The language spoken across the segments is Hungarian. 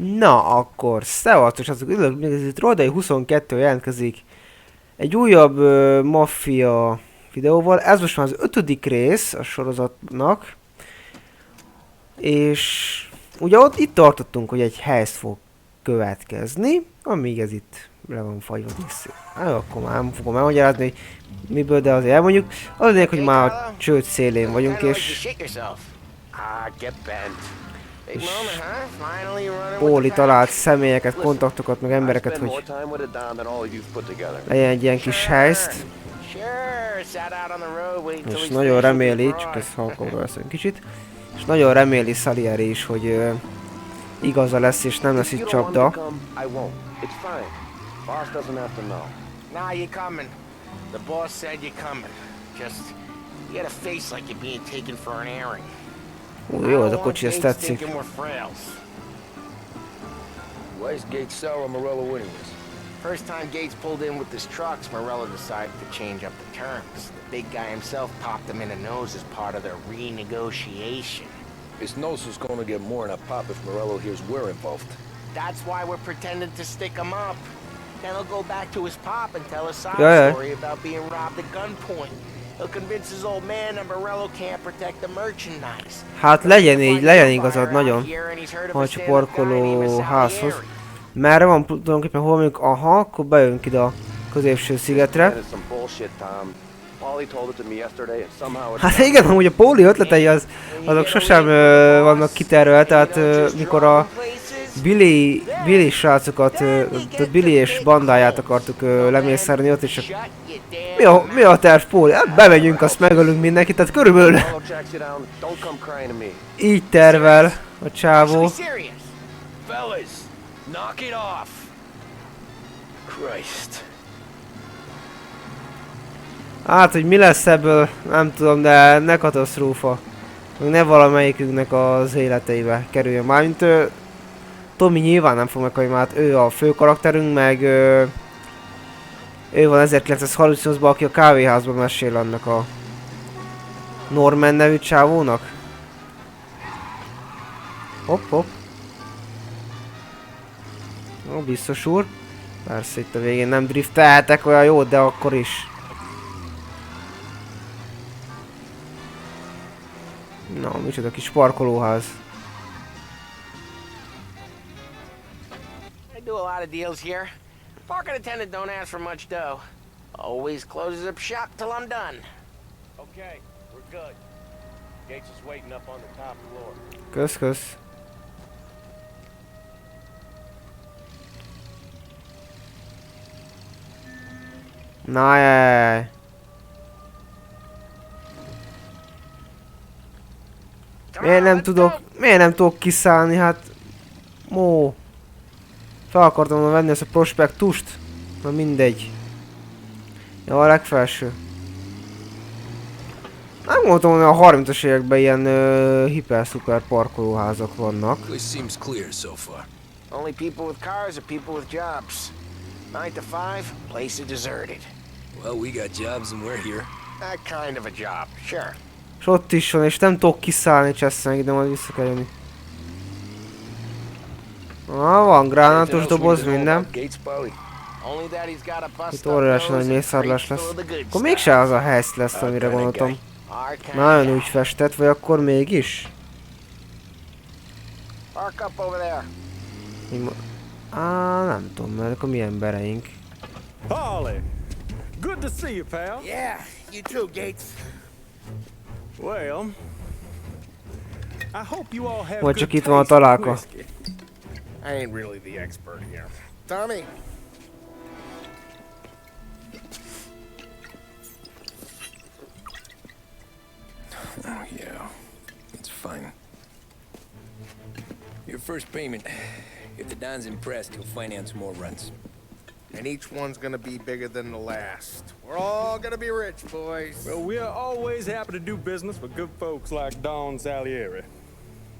Na akkor, szevasztok, azok ülök, még ez itt Roldai 22 jelentkezik egy újabb Mafia videóval. Ez most már az 5. rész a sorozatnak. És ugye itt tartottunk, hogy egy helyzt fog következni, amíg ez itt le van fagyva vissza. Akkor már nem fogom elmagyarázni, hogy miből, de azért elmondjuk. Az lényeg, hogy már a csőd szélén vagyunk, és Póli talált személyeket, kontaktokat, meg embereket, hogy legyen egy ilyen kis helyzt. És nagyon reméli, csak ezt halkóra veszünk kicsit, és nagyon reméli Salieri is, hogy igaza lesz, és nem lesz itt csapda. Jó, ez a kocsi, ez tetszik. First time Gates pulled in with his trucks, Morello decided to change up the terms. The big guy himself popped him in the nose as part of their renegotiation. His nose is gonna get more than a pop if Morello hears we're involved. That's why we're pretending to stick him up. Then he'll go back to his pop and tell a sob story about being robbed at gunpoint. He'll convince his old man that Morello can't protect the merchandise. Hát legyen így, legyen igazad nagyon. Hagyj parkoló házhoz. Merre van tulajdonképpen, hol mondjuk, aha, akkor bejönk ide a középső szigetre. Hát igen, amúgy a Póli ötletei azok sosem vannak kitervelve, tehát mikor a Billy srácokat, tehát Billy és bandáját akartuk lemészárni ott, és mi a terv, Póli? Hát bemegyünk, azt megölünk mindenkit, tehát körülbelül így tervel a csávó. Knock it off! Christ. Hát, hogy mi lesz ebből, nem tudom, de ne katasztrófa. Ne valamelyikünknek az életeibe kerüljön. Mármint Tommy nyilván nem fog meghalni, mert ő a fő karakterünk, meg ő van 1938-ban, aki a kávéházban mesél annak a Norman nevű csávónak. Hopp, hopp. Ó, biztos úr. Persze itt a végén nem driftelhetek olyan jó, de akkor is. Na, micsoda kis parkolóház. I do a lot of deals here. Parking attendant don't ask for much dough. Always closes up shop till I'm done. Okay, we're good. Gates is waiting up on the top floor. Kösz, kösz. Na jaj. Miért nem tudok kiszállni, hát... Mó. Fel akartam volna venni ezt a prospektust. Na mindegy. Ja, a legfelső. Nem gondoltam, hogy a 30-as években ilyen hiper-szuper parkolóházak vannak. Only people with cars are people with jobs. 9 to 5, place is deserted. Well, we got jobs and we're here. That kind of a job, sure. És ott is van, és nem tudok kiszállni, csesszenek, de majd vissza kell jönni. Van gránátos doboz, minden. Itt óriási nagy mészárlás lesz. Akkor mégse az a helysz lesz, amire gondoltam. Nagyon úgy festett, vagy akkor mégis? Nem tudom, mert akkor mi embereink. Harley, good to see you, pal. Yeah, you too, Gates. Well, I hope you all have Vagy good csak itt van a taste in találka. whiskey. I ain't really the expert here. Tommy. Oh, yeah. It's fine. Your first payment. If the Don's impressed, he'll finance more runs. And each one's gonna be bigger than the last. We're all gonna be rich, boys. Well, we're always happy to do business with good folks like Don Salieri.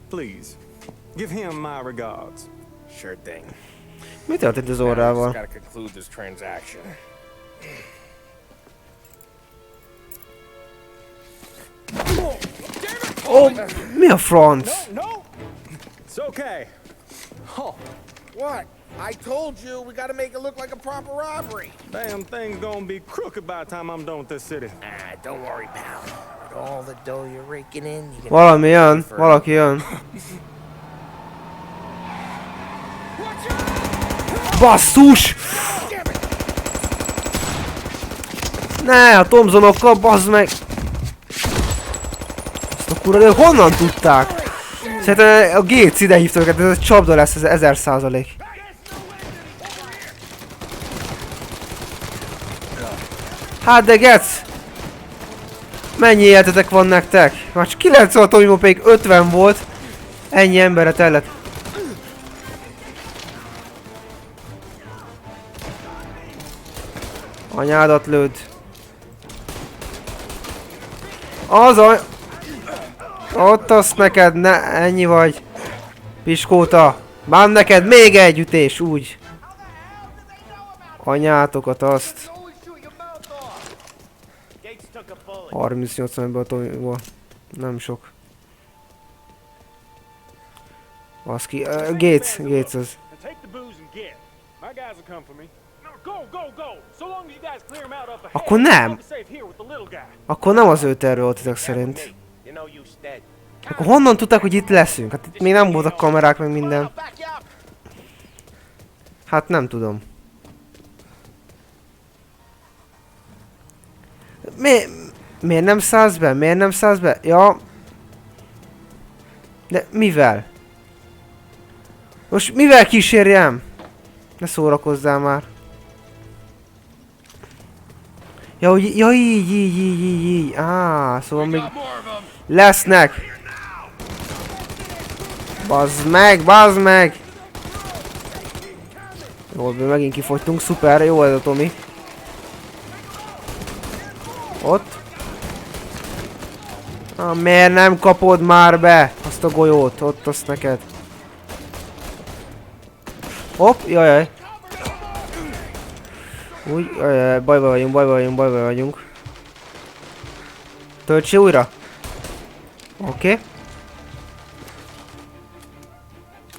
Please, give him my regards. Sure thing. Mi történt az órával? Gotta conclude this transaction. Ó, mi a franc? No, it's okay. Oh, What? I told you we gotta make it look like a proper robbery. damn thing's gonna be crooked by the time I'm done with this city. Ah, don't worry, pal. With all the dough you're raking in, you can Valami jön, valaki jön. Basszus! Ne, a Thompsonokkal, bazd meg! Azt a kurva, de honnan tudták? Szerintem a Gates ide hívta őket, ez egy csapda lesz, ez 1000%. Hát de Gec! Mennyi életetek van nektek? Már csak 96 Tomimo pedig 50 volt. Ennyi emberre tellett. Anyádat lőd. Az a... Ott azt neked, ne, ennyi vagy. Piskóta. Már neked még egy ütés, úgy. Anyátokat azt. 38 ebből a Tomiból. Nem sok. Baszki. Gates az. Akkor nem. Akkor nem az ő terve volt ezek szerint. Akkor honnan tudták, hogy itt leszünk? Hát itt még nem voltak kamerák meg minden. Hát nem tudom. Miért nem szállsz be? Miért nem szállsz be? Ja. De mivel? Most mivel kísérjem? Ne szórakozzál már. Ja, hogy, ja így. Szóval még lesznek. Bazd meg! Jól, megint kifogytunk, szuper, jó ez a Tomi. Ott. Miért nem kapod már be azt a golyót? Ott azt neked. Hopp, jajjaj. Úgy, jajjaj, bajba vagyunk. Töltsél újra? Oké.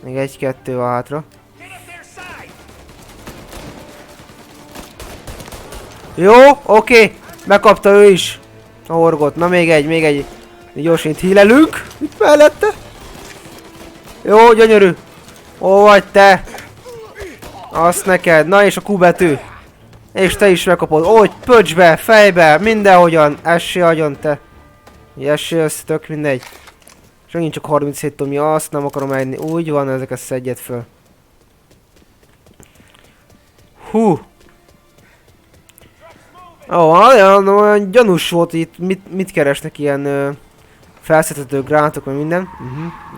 Még egy-kettő van hátra. Jó, oké. Megkapta ő is. A horgot. Na még egy. Gyorsan itt hílelünk. Itt mellette. Jó, gyönyörű. Ó, vagy te. Azt neked. Na és a Q betű. És te is megkapod. Ó, pöcsbe, fejbe, mindenhogyan. Essél agyon te. Essél össze, tök mindegy. És megint csak 37 Tomi, azt nem akarom enni. Úgy van, ezeket szedjed föl. Hú. Ó, olyan gyanús volt itt. Mit keresnek ilyen felszedhető gránátok, vagy minden.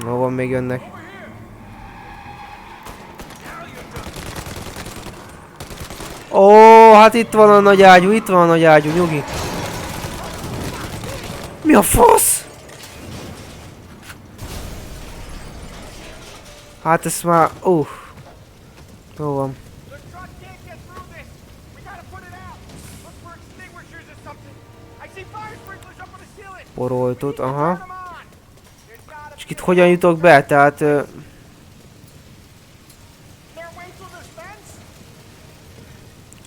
Jó, van, még jönnek. Ó, hát itt van a nagy ágyú, nyugi. Mi a fasz? Hát ez már... Jó van. Poroltot, aha. És itt hogyan jutok be? Tehát...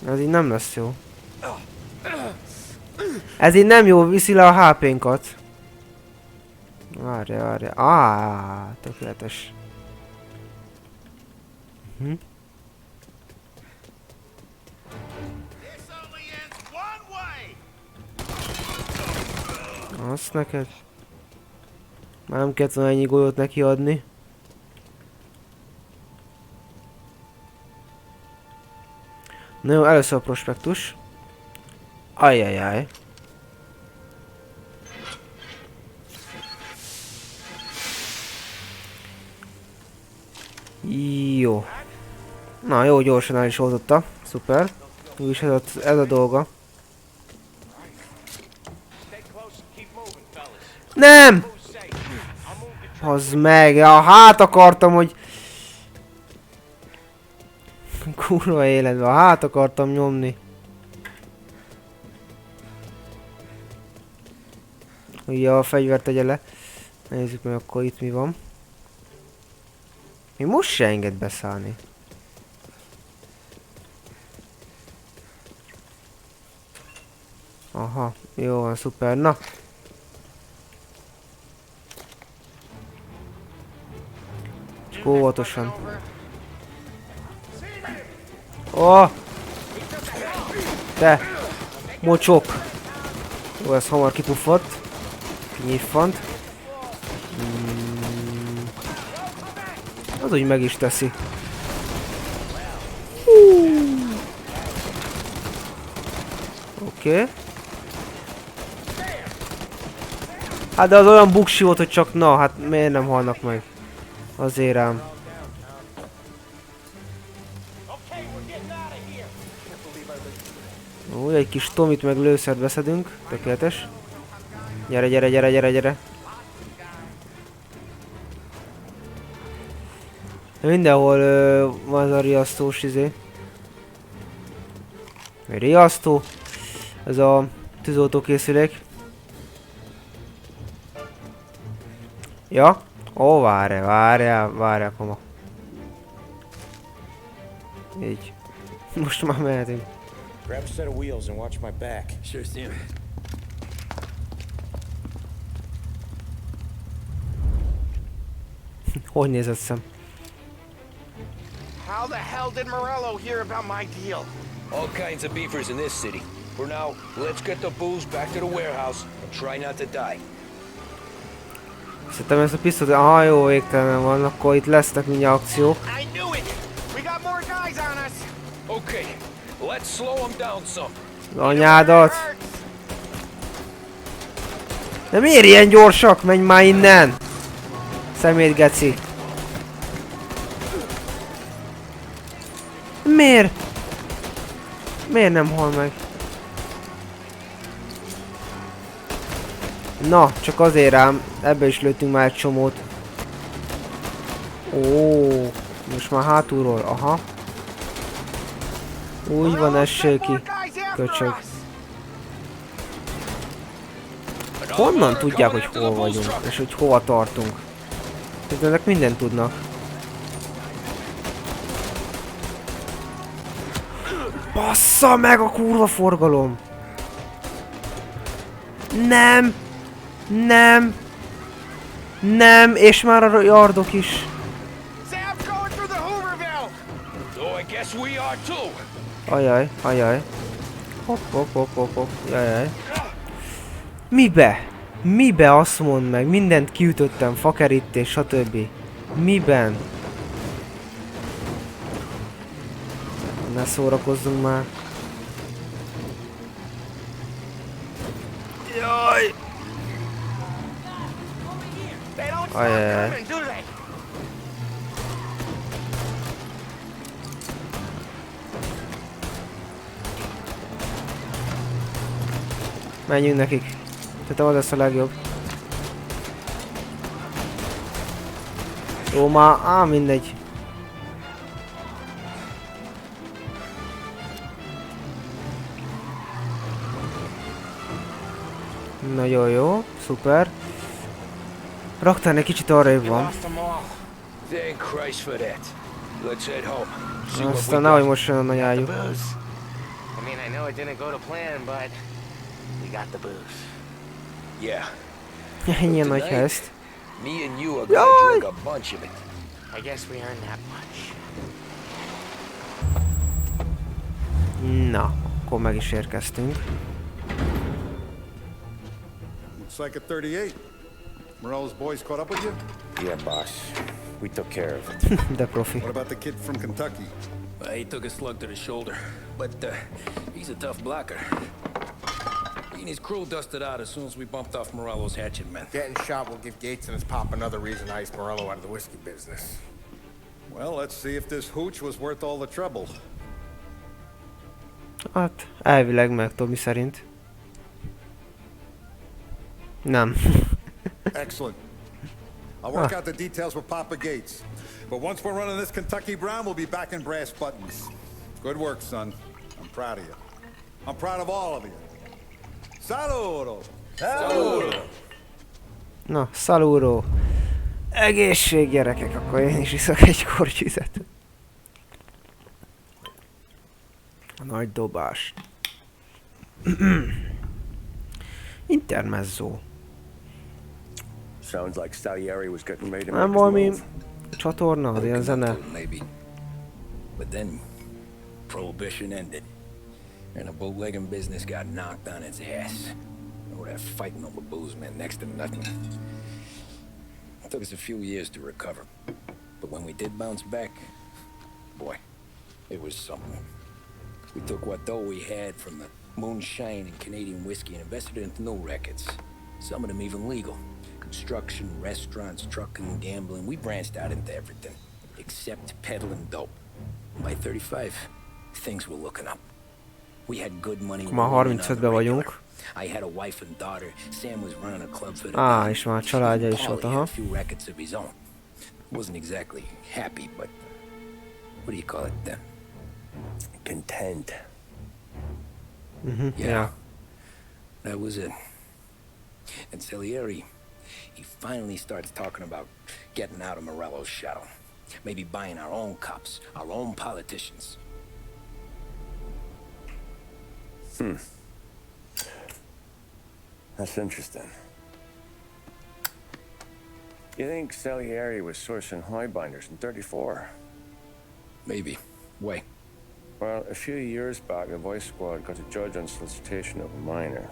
Ez így nem lesz jó. Ez így nem jó, viszi le a HP-nkat. Várja. Tökéletes. Azt neked. Már nem kellett volna ennyi golyót neki adni. Na jó, először a prospektus. Ajjajjaj. Jó. Na jó, gyorsan el is oldotta. Szuper. Úgyis ez a dolga. Nem! Az meg, ja, hát akartam, hogy... Kurva életben, hát akartam nyomni. Ja, a fegyvert tegye le. Nézzük meg akkor itt mi van. Mi most se enged beszállni. Aha, jó van, szuper, na. Csak óvatosan. Oh! Te! Mocsok! Jó, ez hamar kipuffant. Kinyiffant. Az úgy meg is teszi. Oké. Hát de az olyan buksi volt, hogy csak na, hát miért nem halnak meg? Azért ám. Úgy, egy kis Tomit meg lőszert beszedünk. Tökéletes. Gyere, gyere, gyere, gyere, gyere. Mindenhol van ez a riasztós izé. Riasztó. Ez a tűzoltókészülék. Ja? Ó, várjál, koma. Így. Most már mehetünk. Grab a set of wheels and watch my back. Sure thing. Hogy nézett szem? How the hell did Morello hear about my deal? All kinds of beefers in this city. For now, let's get the booze back to the warehouse and try not to die. Szerintem ez a pisztoly, aha, jó, végtelen van, akkor itt lesznek mindjárt akciók. I knew it! We got more guys on us! Okay, let's slow them down some. Anyádat! De miért ilyen gyorsak? Menj már innen! Szemét geci! Miért? Miért nem hal meg? Na, csak azért ám, ebbe is lőttünk már egy csomót. Ó, most már hátulról, aha. Úgy van, essél ki, köcsög. Honnan tudják, hogy hol vagyunk, és hogy hova tartunk? Ezek mindent tudnak. Bassza meg a kurva forgalom! Nem! Nem! Nem! És már a yardok is. Sam's going through the Hooverville! So I guess we are too. Ajaj, ajaj. Hopp, hopp, hopp, hopp, hopp. Jajaj. Mibe? Mibe, azt mondd meg? Mindent kiütöttem, fakerítés, stb. Miben? Ne szórakozzunk már. Jaj! They don't stop Ajaj. coming, do they? Menjünk nekik. Tehát az lesz a legjobb. Jó, már, mindegy. Na jó, jó, szuper. Raktár egy kicsit arrébb van. Lost them all. Thank Christ for that. Let's head home. See what we Aztán nehogy got. most jön a nagy ágyú. Booze. I mean, I know it didn't go to plan, but we got the booze. Yeah. Ennyi nagy ezt. Me and you are gonna drink a bunch of it. I guess we earned that much. Na, akkor meg is érkeztünk. Looks like a 38. Morello's boys caught up with you? Yeah, boss. We took care of it. De profi. What about the kid from Kentucky? He took a slug to the shoulder, but he's a tough blocker. He and his crew dusted out as soon as we bumped off Morello's hatchet men. Getting shot will give Gates and his pop another reason to ice Morello out of the whiskey business. Well, let's see if this hooch was worth all the trouble. Hát, elvileg meg, Tomi szerint. Nem. Excellent. I'll work out the details with Papa Gates. But once we're running this Kentucky Brown, we'll be back in brass buttons. Good work, son. I'm proud of you. I'm proud of all of you. Saludo! Na, szalúró. Egészség, gyerekek, akkor én is iszok egy kortyűzet. A nagy dobás. Intermezzo. Sounds like Salieri was getting ready to Nem make his valami move. csatorna, az ilyen zene. Maybe. But then, Prohibition ended. And the bootlegging business got knocked on its ass. Oh, that fighting over booze meant next to nothing. It took us a few years to recover. But when we did bounce back, boy, it was something. We took what dough we had from the moonshine and Canadian whiskey and invested it into new rackets. Some of them even legal. Construction, restaurants, trucking, gambling. We branched out into everything, except peddling dope. By 35, things were looking up. We had good money. Már 35-ben vagyunk. I had a wife and daughter. Sam was running a club for the És már családja is volt, aha. a few records of his own. Wasn't exactly happy, but what do you call it then? Content. Yeah. That was it. And Salieri, he finally starts talking about getting out of Morello's shadow. Maybe buying our own cops, our own politicians. That's interesting. You think Salieri was sourcing highbinders in 34? Maybe. Why? Well, a few years back, the Vice Squad got a judge on solicitation of a minor.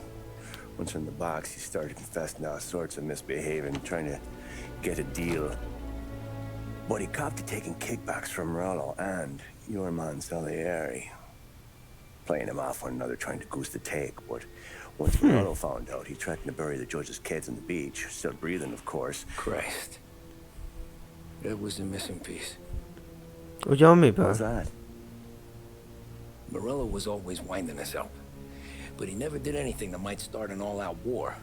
Once in the box, he started confessing all sorts of misbehaving, trying to get a deal. But he copped to taking kickbacks from Morello and your man Salieri. Playing him off one another, trying to goose the take, but once Morello found out, he threatened to bury the judge's kids on the beach. Still breathing, of course. Christ. That was the missing piece. Ugyan miből? How's that? Morello was always winding us up, but he never did anything that might start an all-out war.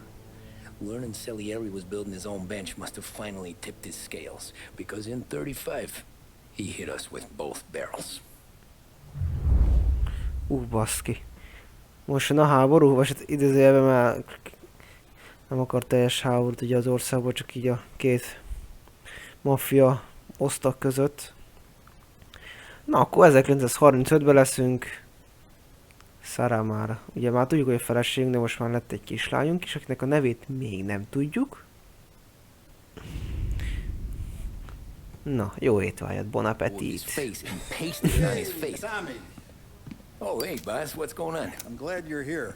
Learning Salieri was building his own bench must have finally tipped his scales, because in 35, he hit us with both barrels. Baszki. Most jön a háború, vagy hát idézőjelben már nem akar teljes háborút ugye az országban, csak így a két maffia osztag között. Na akkor 1935-ben leszünk. Szaramára. Ugye már tudjuk, hogy a feleségünk, de most már lett egy kislányunk is, akinek a nevét még nem tudjuk. Na, jó étvágyat, bon appétit! Oh, hey, boss, what's going on? I'm glad you're here.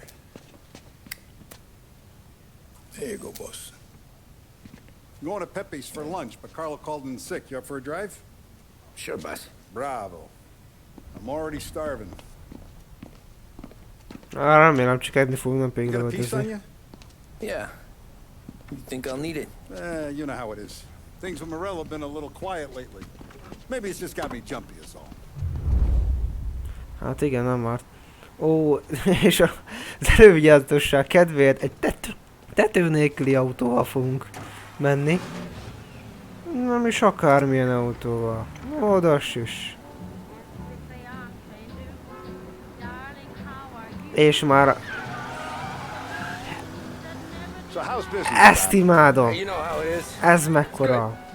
There you go, boss. I'm going to Pepe's for lunch, but Carlo called in sick. You up for a drive? Sure, boss. Bravo. I'm already starving. Remélem, csak enni fogunk, nem pedig You got a piece on lövöldözni. you? Yeah. You think I'll need it? You know how it is. Things with Morello have been a little quiet lately. Maybe it's just got me jumpy, is all. Hát igen, nem már. Ó, és az elővigyázatosság kedvéért egy tető nélküli autóval fogunk menni. Nem is akármilyen autóval. Oda süss. És már ezt imádom. Ez mekkora.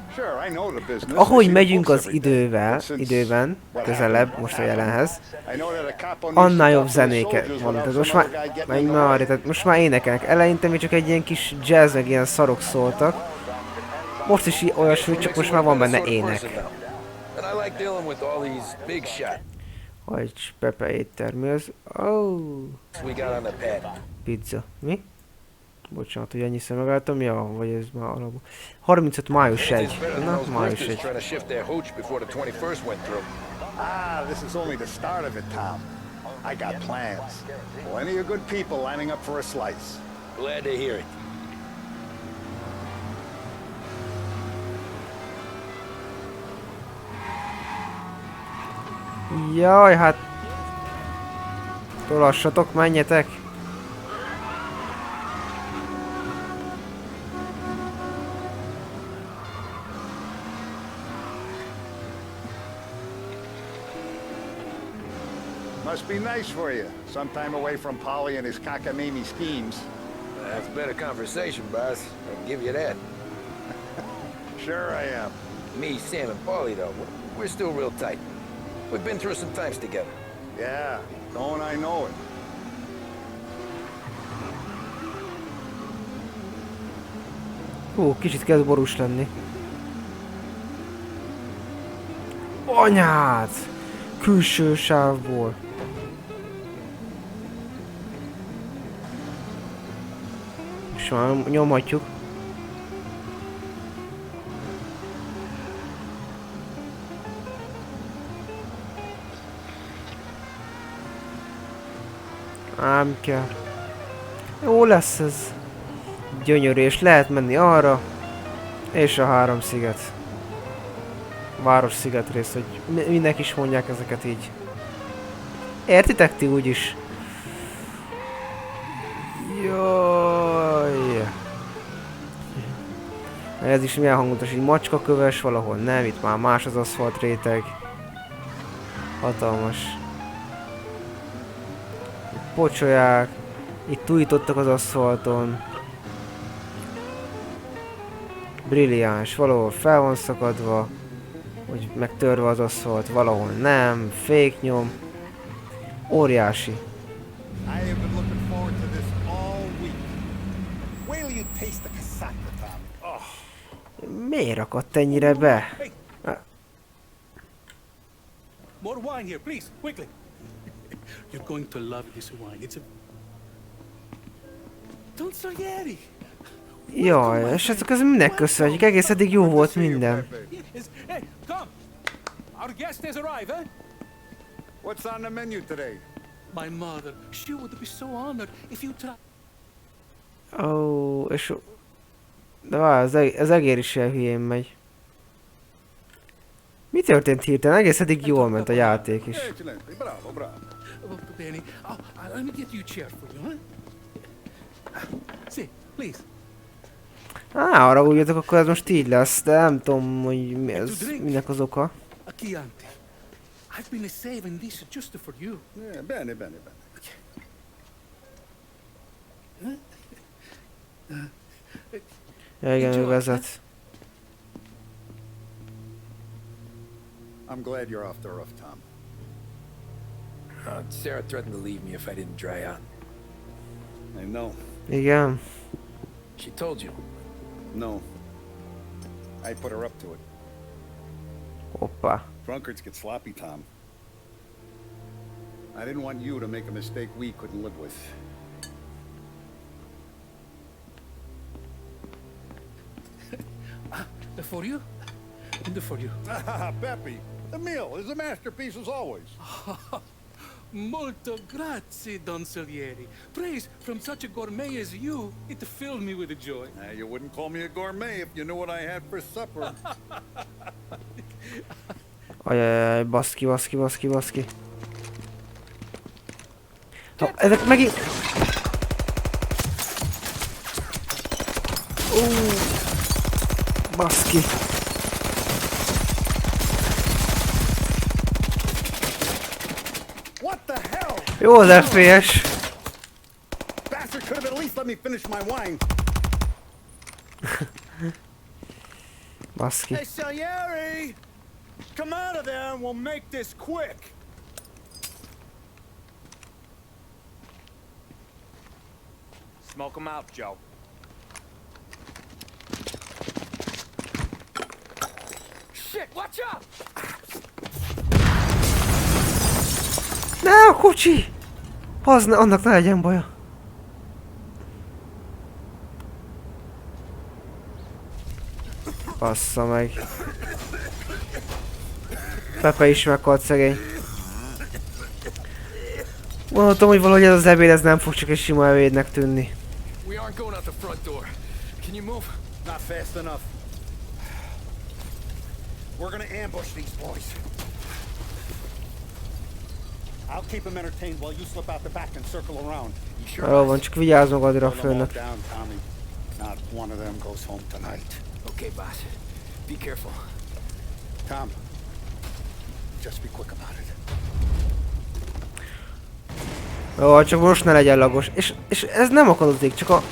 Ahogy megyünk az időben, közelebb most a jelenhez, annál jobb zenéket vannak. Most már énekelnek. Eleinte még csak egy ilyen kis jazz, meg ilyen szarok szóltak. Most is olyasmi, csak most már van benne ének. Hagyj, Pepe éttermi az... Oh. Pizza. Mi? Bocsánat, hogy ennyiszer megálltam, ja, vagy ez már alapból. 35 május 1. Na, május 1. This is only the start of it, Tom. I got plans. Plenty of good people lining up for a slice. Glad to hear it. Jaj, hát... Tolassatok, menjetek! Must be nice for you. Some time away from Polly and his cockamamie schemes. That's better conversation, boss. I can give you that. Sure I am. Me, Sam, and Paulie, though, we're still real tight. We've been through some times together. Yeah, don't I know it. Hú, kicsit kezd borús lenni. Anyád! Külső sávból. És már nyomhatjuk. Ám kell. Jó lesz ez. Gyönyörű, és lehet menni arra. És a 3 sziget. Város szigetrész, hogy mindenki is mondják ezeket így. Értitek ti úgyis? Jaj. Ez is milyen hangutas, így macskaköves, valahol nem, itt már más az aszfalt réteg. Hatalmas. Pocsolyák. Itt újítottak az aszfalton. Brilliáns, valahol fel van szakadva. Hogy megtörve az aszfalt, valahol nem. Fake nyom. Óriási. I have been looking forward to this all week. Wait till you taste the cassata, Tom. Oh. Miért akadt ennyire be? More wine here, please, quickly. You're going to love this wine. It's a... Don't so yeri. Jaj, és ez minek köszönjük? Egész eddig jó volt minden. Hey, come. Our guest has arrived, eh? What's on the menu today? My mother, she would be so honored if you try. Ó, és... De várj, ez egér is ilyen hülyén megy. Mi történt hirtelen? Egész eddig jól ment a játék is. Excelente, bravo, bravo. Oh, Benny, let me get you a chair for you, huh? See, please. Á, arra úgy jöttek, akkor ez most így lesz, de nem tudom, hogy mi ez, minek az oka. A Chianti. I've been saving this just for you. Yeah, bene, bene, bene. Ja, igen, ő vezet. I'm glad you're off the roof, Tom. Sarah threatened to leave me if I didn't dry out. I know. Igen. She told you. No. I put her up to it. Hoppá. Drunkards get sloppy, Tom. I didn't want you to make a mistake we couldn't live with. For you? And for you. Peppy, the meal is a masterpiece as always. Molto grazie, Don Salieri. Praise from such a gourmet as you, it filled me with joy. You wouldn't call me a gourmet if you knew what I had for supper. Ajajaj, baszki, baszki, baszki, baszki. Ha, ezek megint... Baszki. What the hell? Jó az FPS. Bastard could have at least let me finish my wine. Baszki. Hey, Salieri! Come out of there and we'll make this quick. Smoke him out, Joe. Shit, watch out! Ne, a kocsi! Az ne, annak ne legyen baja. Bassza meg. Pepe is meghalt szegény. Gondoltam, hogy valahogy ez az ebéd ez nem fog csak egy sima ebédnek tűnni. We aren't going out the front door. Can you move? Not fast enough. We're gonna ambush these boys. I'll keep them entertained while you slip out the back and circle around. Jó van, csak vigyázz magadra, főnök. Down, Tommy. Not one of them goes home tonight. Okay, boss. Be careful. Tom, just be quick about it. Jó, csak most ne legyen lagos. És ez nem akadozik, csak a...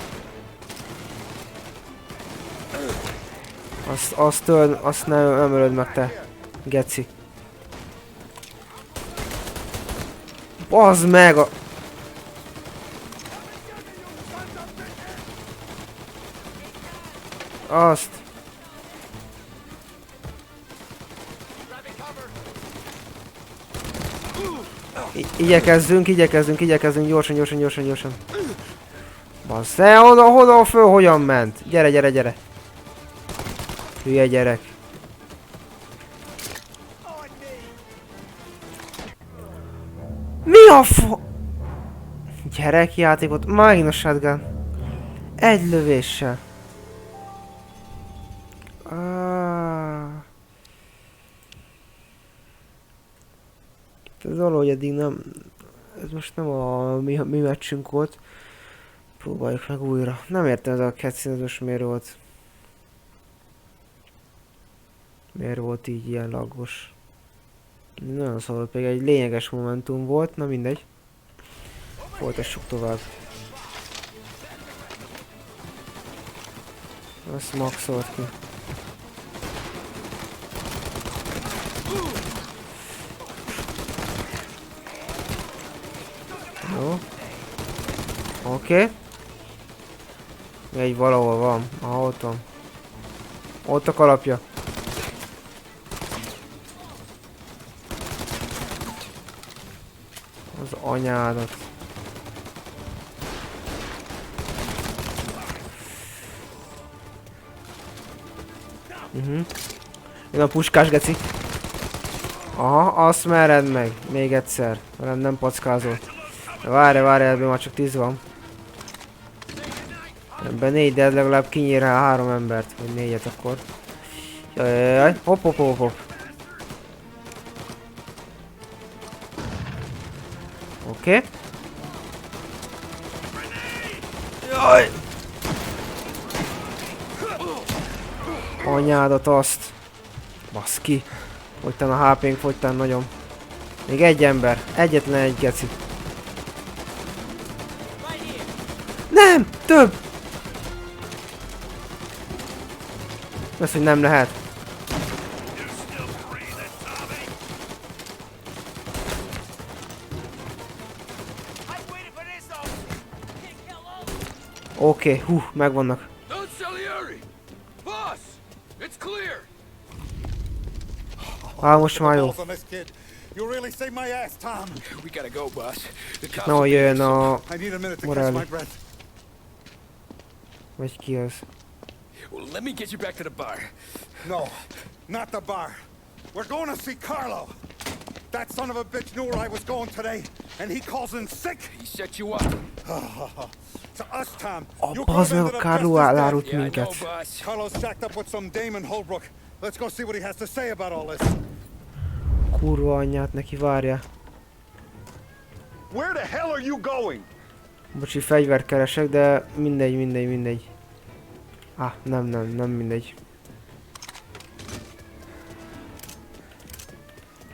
Azt nem ölöd meg, te geci. Bazd meg a... Azt. Igyekezzünk, gyorsan. Bazd, te oda föl, hogyan ment? Gyere. Hülye gyerek. Mi a Gyerekjátékot, megint a shotgun. Egy lövéssel. Ez valahogy eddig nem... Ez most nem a mi meccsünk volt. Próbáljuk meg újra. Nem értem ez a cutscene, ez most miért volt. Miért volt így ilyen laggos. Nagyon szólott, pedig egy lényeges momentum volt, na mindegy. Folytassuk tovább. Azt maxolt ki. Jó. Oké. Egy valahol van. Ott van. Ott a kalapja. Az anyádat. Jön a puskás geci. Aha, azt mered meg. Még egyszer. Velem nem packázol. Várj, ebben már csak 10 van. Ebben 4, de legalább kinyír rá 3 embert. Vagy 4-et akkor. Jaj. Hopp. Oké. Jaj! Anyádat azt. Baszki. Fogytán a HP-nk, fogytán nagyon. Még egy ember. Egyetlen egy geci. Nem! Több! Ez, hogy nem lehet. Oké, megvannak. Most már jó. No, jöjjön a morálni. Vagy ki az? Well, let me get you back to the bar. No, not the bar. We're going to see Carlo. That son of a bitch knew where I was going today, and he calls in sick. He set you up. To us, Tom. Bazd meg, a Carlo elárult Yeah, I minket. know, boss. Carlo's shacked up with some dame in Holbrook. Let's go see what he has to say about all this. Kurva anyját, neki várja. Where the hell are you going? Bocsi, fegyvert keresek, de mindegy. Nem mindegy.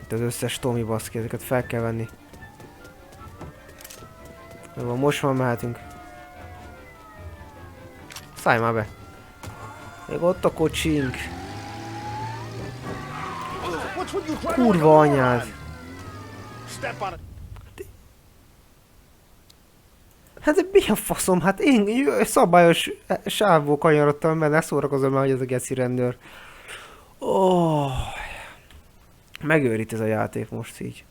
Itt az összes Tommy baszki, ezeket fel kell venni. Jó, most már mehetünk. Szállj már be. Még ott a kocsink. Kurva anyád. Hát mi a faszom? Hát én szabályos sávból kanyarodtam, mert ne szórakozom már, hogy ez a geci rendőr. Megőrít ez a játék most így.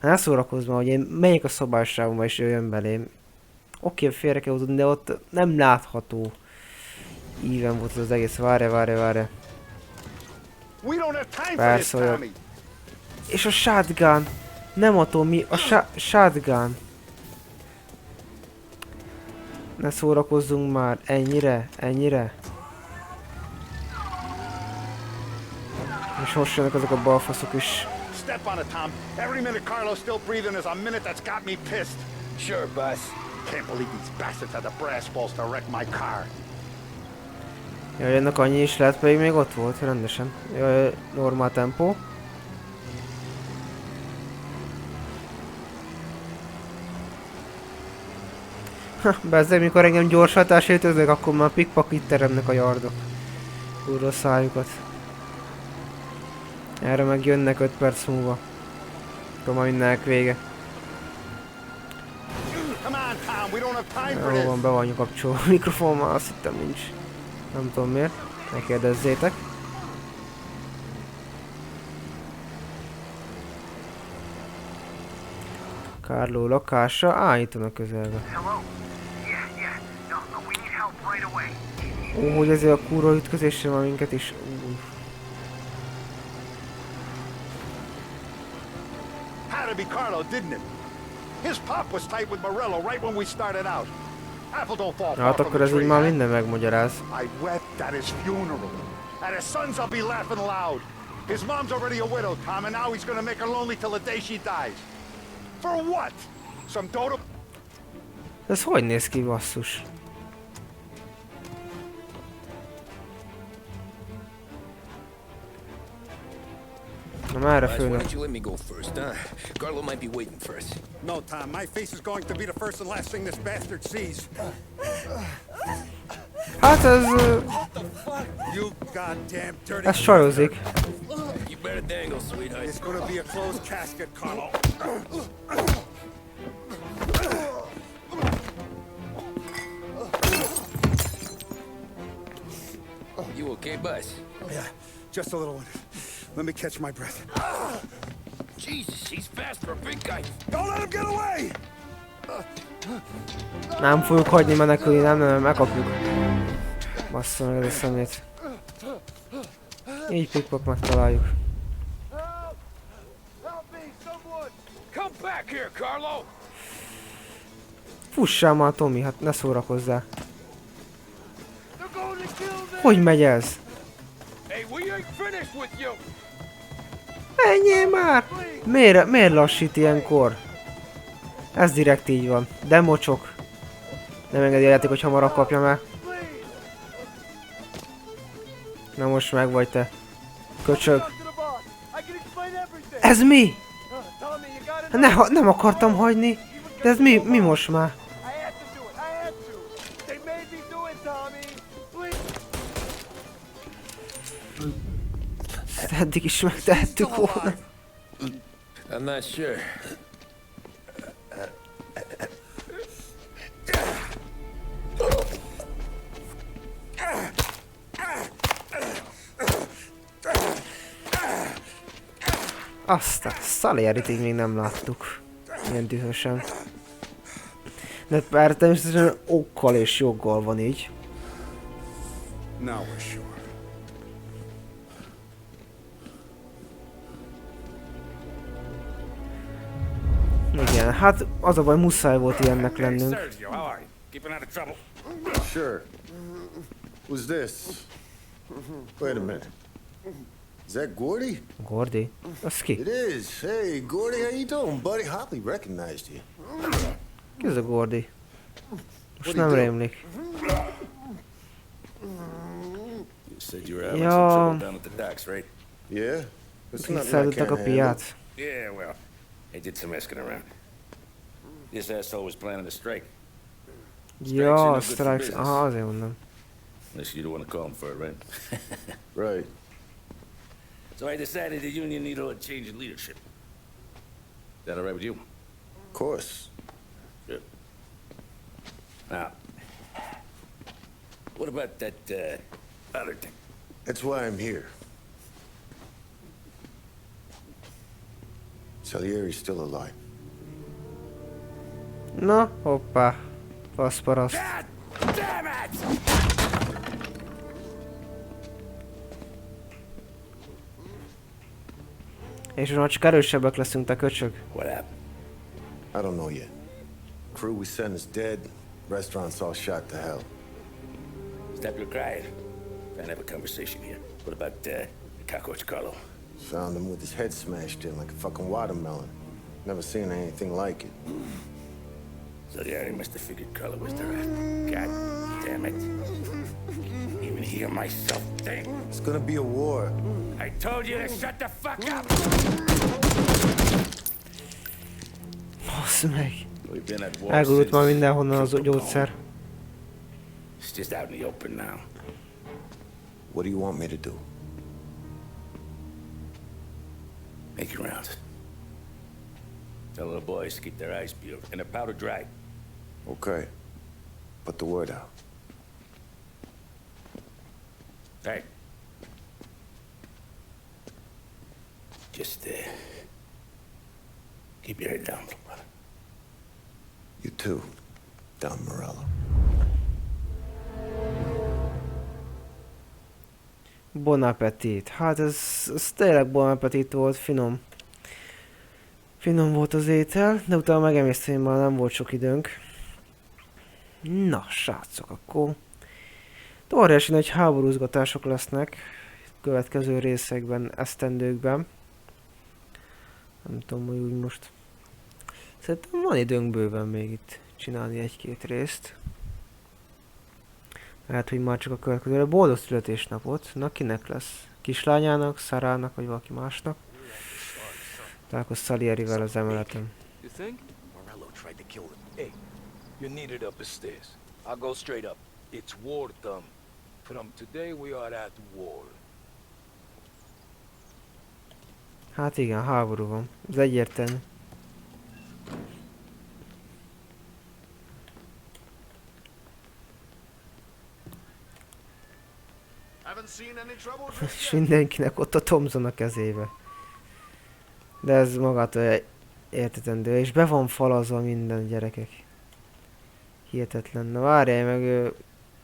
Hát ne szórakozz már, hogy én megyek a szabályos sávomba és jöjjön belém. Oké, félre kell húzni, de ott nem látható íven volt az egész. Várj. Persze. És a shotgun. Nem attól mi, a shotgun. Ne szórakozzunk már, ennyire. És most jönnek azok a balfaszok is. Step on it, Tom. Every minute Carlo's still breathing is a minute that's got me pissed. Sure, boss. Can't believe these bastards had the brass balls to wreck my car. Jaj, ennek annyi is lehet, pedig még ott volt, rendesen. Jaj, normál tempó. Bezzeg, mikor engem gyorshatás ütöznek, akkor már pikpak itt teremnek a yardok. kurva szájukat. Erre meg jönnek 5 perc múlva. Akkor majd mindenek vége. Jó van, be van kapcsolva a mikrofon, már azt hittem nincs. Nem tudom miért. Ne kérdezzétek. Carlo lakása, itt van a közelben. Ó, hogy ezért a kurva ütközésre van minket is. Had to be Carlo, didn't it? His pop was tight with Morello right when we started out. Apple don't fall far Hát from akkor the ez így tree, már eh? minden megmagyaráz. I wept at his funeral. At his son's I'll be laughing loud. His mom's already a widow, Tom, and now he's gonna make her lonely till the day she dies. For what? Some dodo... Ez hogy néz ki, basszus? Na merre Guys, why főnök? don't you let me go first, huh? Carlo might be waiting for us. No, Tom, my face is going to be the first and last thing this bastard sees. Hát ez... You goddamn dirty... Ez sajozik. You better dangle, sweetheart. It's gonna be a closed casket, Carlo. You okay, Buzz? Yeah, just a little one. Let me catch my breath. Jesus, he's fast for a big guy. Don't let him get away! Nem fogjuk hagyni menekülni, nem, megkapjuk. Bassza meg ez a szemét. Így pikpak megtaláljuk. Come back here, Carlo! Fussál már, Tommy, hát ne szórakozzál. Hogy megy ez? Hey, we ain't finished with you! Menjél már! Miért lassít ilyenkor? Ez direkt így van. De mocsok. Nem engedi a játék, hogy hamarabb kapja meg. Na most meg vagy te. Köcsög. Ez mi? Nem akartam hagyni. De ez mi most már? Ezt eddig is megtehettük volna. I'm not sure. Azt a Salierit így még nem láttuk. Ilyen dühösen. De bár természetesen okkal és joggal van így. Now we're sure. Igen, hát az a baj, muszáj volt ilyennek lennünk. Sergio, how are you? Keeping out of trouble? Sure. Who's this? Wait a minute. Is that Gordy? Gordy? Az ki? It is. Hey, Gordy, how you doing, buddy? Hardly recognized you. Ki ez a Gordy? Most nem rémlik. You said you were having some trouble down at the docks, right? Yeah? It's nothing I Kiszállítottak can't a handle. piát. Yeah, well, I did some asking around. This asshole was planning a strike. Ja, a strikes. Aha, azért mondom. Unless you don't want to call him for it, right? Right. So I decided the union needed a change in leadership. Is that all right with you? Of course. Good. Now, what about that other thing? That's why I'm here. Salieri's still alive. Na, hoppá. Faszparaszt. God damn it! És most csak erősebbek leszünk, te köcsög. What happened? I don't know yet. Crew we sent is dead. Restaurant's all shot to hell. Stop your crying. Trying to have a conversation here. What about the cockroach Carlo? Found him with his head smashed in like a fucking watermelon. Never seen anything like it. So yeah, he must have figured Carlo was the rat. God damn it. Even hear myself think. It's gonna be a war. I told you to shut the fuck up! Bassz meg. We've been at war Elgurult már since mindenhonnan az Trooper gyógyszer. It's just out in the open now. What do you want me to do? Make your rounds. Tell the boys to keep their eyes peeled and their powder dry. Okay. Put the word out. Hey. Just, keep your head down, brother. You too, Don Morello. Bon appetit. Hát ez tényleg bon appetit volt, finom. Finom volt az étel, de utána megemészteni már nem volt sok időnk. Na, srácok, akkor óriási nagy háborúzgatások lesznek következő részekben, esztendőkben. Nem tudom, hogy úgy most. Szerintem van időnk bőven még itt csinálni egy-két részt. Lehet, hogy már csak a következőre. Boldog születésnapot. Na, kinek lesz? Kislányának, Szárának, vagy valaki másnak? Találkoz Salierivel az emeleten. You think? Morello tried to kill him. Hey, you're needed up the stairs. I'll go straight up. It's war, Thumb. From today we are at war. Hát igen, háború van. Ez egyértelmű. És mindenkinek ott a Thompson a kezébe. De ez magától értetendő. És be van falazva minden, gyerekek. Hihetetlen. Na várjál meg,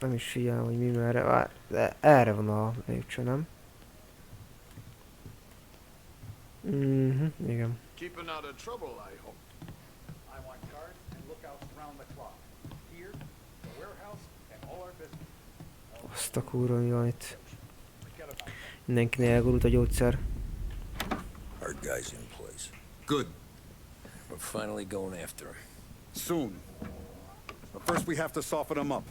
nem is figyelem, hogy mi merre. De erre van a lépcső, nem? Igen. Azt a kurva, mi van itt. Mindenkinél elgurult a gyógyszer. Our guy's in place. Good. We're finally going after him. Soon. But first we have to soften him up.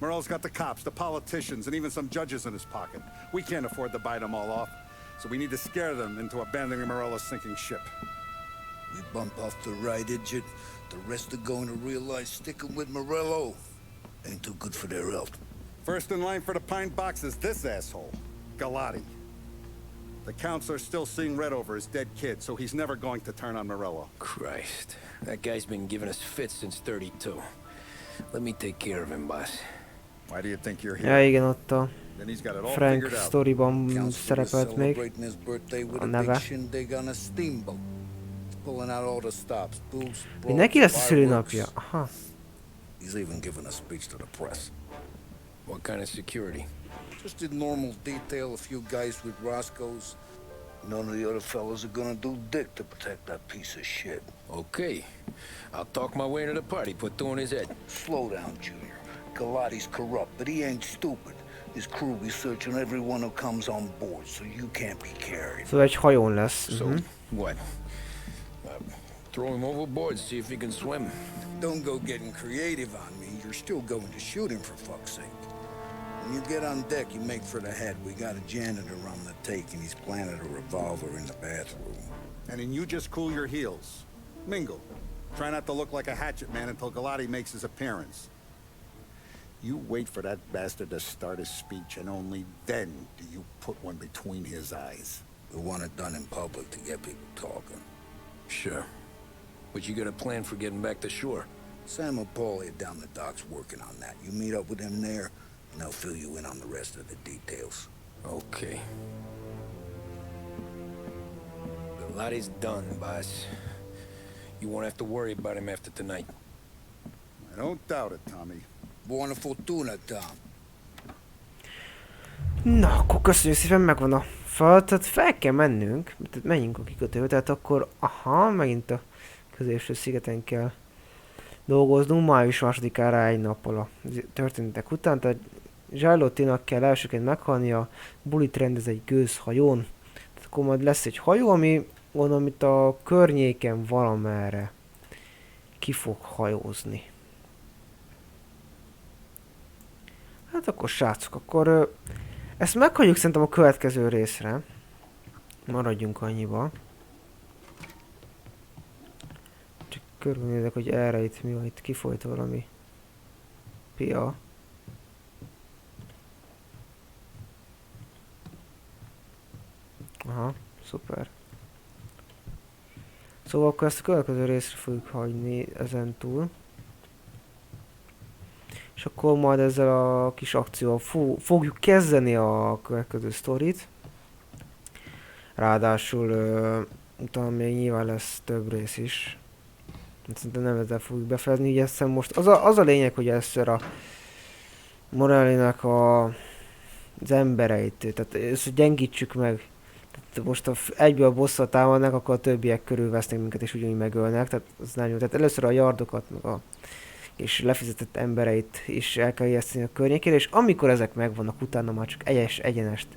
Morello's got the cops, the politicians, and even some judges in his pocket. We can't afford to bite them all off, so we need to scare them into abandoning Morello's sinking ship. We bump off the right idiot, the rest are going to realize sticking with Morello ain't too good for their health. First in line for the pine box is this asshole, Galati. The counselor's still seeing red over his dead kid, so he's never going to turn on Morello. Christ. That guy's been giving us fits since 32. Let me take care of him, boss. Why do you think you're here? Ja, igen, ott a Then he's got it all Frank figured out. sztoriban szerepelt még a neve. Mindenki lesz a szülőnapja. Aha. He's even given a speech to the press. What kind of security? Just in normal detail, a few guys with Roscoe's. None of the other fellas are gonna do dick to protect that piece of shit. Okay. I'll talk my way into the party, put two in his head. Slow down, Junior. Galati's corrupt, but he ain't stupid. His crew be searching everyone who comes on board, so you can't be carried. Szóval egy hajón lesz. So, what? Throw him overboard, see if he can swim. Don't go getting creative on me. You're still going to shoot him, for fuck's sake. When you get on deck, you make for the head. We got a janitor on the take, and he's planted a revolver in the bathroom. And then you just cool your heels. Mingle. Try not to look like a hatchet man until Galati makes his appearance. You wait for that bastard to start his speech, and only then do you put one between his eyes. We want it done in public to get people talking. Sure. But you got a plan for getting back to shore? Sam and Paulie are down the docks working on that. You meet up with them there, and they'll fill you in on the rest of the details. Okay. Galati's done, boss. You won't have to worry about him after tonight. I don't doubt it, Tommy. Buona fortuna, Tom. Na, akkor köszönjük szépen, megvan a tehát fel kell mennünk, tehát menjünk a kikötőbe, tehát akkor, aha, megint a középső szigeten kell dolgoznunk, május 2-ára egy nappal a történetek után, tehát Zsájlottinak kell elsőként meghalni, a bulit rendez egy gőzhajón, tehát akkor majd lesz egy hajó, ami gondolom itt a környéken valamerre ki fog hajózni. Hát akkor srácok, akkor ezt meghagyjuk szerintem a következő részre. Maradjunk annyiba. Csak körülnézek, hogy erre itt mi van, itt kifolyt valami pia. Aha, szuper. Szóval akkor ezt a következő részre fogjuk hagyni ezen túl. És akkor majd ezzel a kis akcióval fogjuk kezdeni a következő sztorit. Ráadásul utána még nyilván lesz több rész is. Szerintem nem ezzel fogjuk befejezni, így ezt most az a lényeg, hogy először a Morellinek az embereit, tehát ezt gyengítsük meg. Tehát most egyből a bosszal támadnak, akkor a többiek körülvesznek minket és ugyanúgy megölnek, tehát az nem jó. Tehát először a yardokat, meg és lefizetett embereit is el kell ijeszteni a környékére, és amikor ezek megvannak, utána már csak egyenest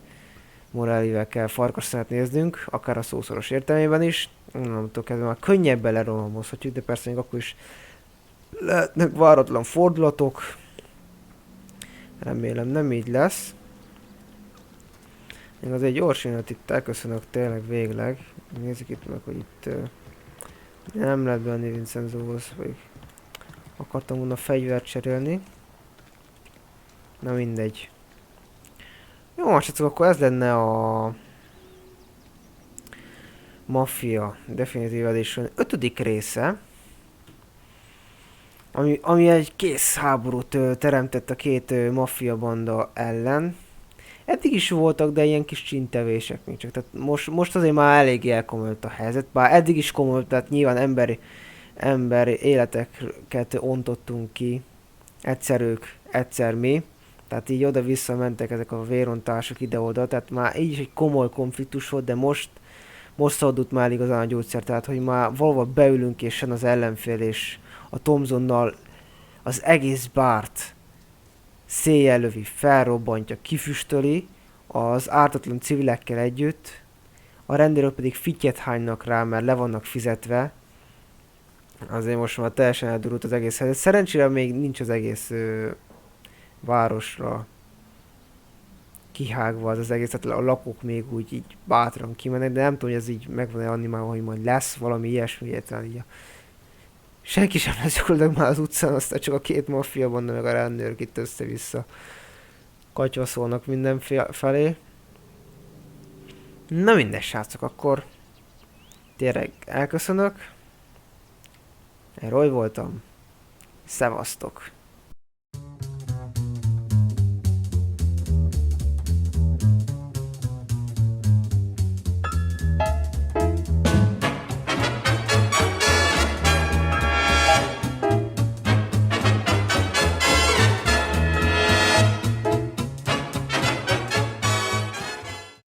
Morellivel kell farkasszát néznünk, akár a szószoros értelmében is. Onnantól kezdve már könnyebben lerohamozhatjuk, de persze még akkor is lehetnek váratlan fordulatok. Remélem nem így lesz. Én azért gyors jönnet itt elköszönök tényleg végleg. Nézzük itt meg, hogy itt nem lehet benni Vincenzóhoz, vagy akartam volna fegyvert cserélni. Na mindegy. Jó, most akkor ez lenne a Mafia Definitive Edition 5. része. Ami egy kész háborút teremtett a két maffia banda ellen. Eddig is voltak, de ilyen kis csintevések még csak. Tehát most azért már eléggé elkomolyult a helyzet. Bár eddig is komolyult, tehát nyilván emberi életeket ontottunk ki. Egyszer ők, egyszer mi. Tehát így oda-vissza mentek ezek a vérontások ide-oda. Tehát már így is egy komoly konfliktus volt, de most szabadult már igazán a gyógyszer. Tehát, hogy már valahol beülünk és az ellenfél és a Thompsonnal az egész bárt széjjel lövi, felrobbantja, kifüstöli az ártatlan civilekkel együtt, a rendőrök pedig fittyet hánynak rá, mert le vannak fizetve. Azért most már teljesen eldurult az egész helyzet. Szerencsére még nincs az egész városra kihágva az egész, tehát a lakók még úgy így bátran kimennek, de nem tudom, hogy ez így meg van-e animálva, hogy majd lesz valami ilyesmi, tehát így senki sem lesz gyakorlatilag már az utcán, aztán csak a két maffia banda meg a rendőrök itt össze-vissza katyvaszolnak mindenfelé. Na mindegy, srácok, akkor tényleg elköszönök. Én Roy voltam. Szevasztok!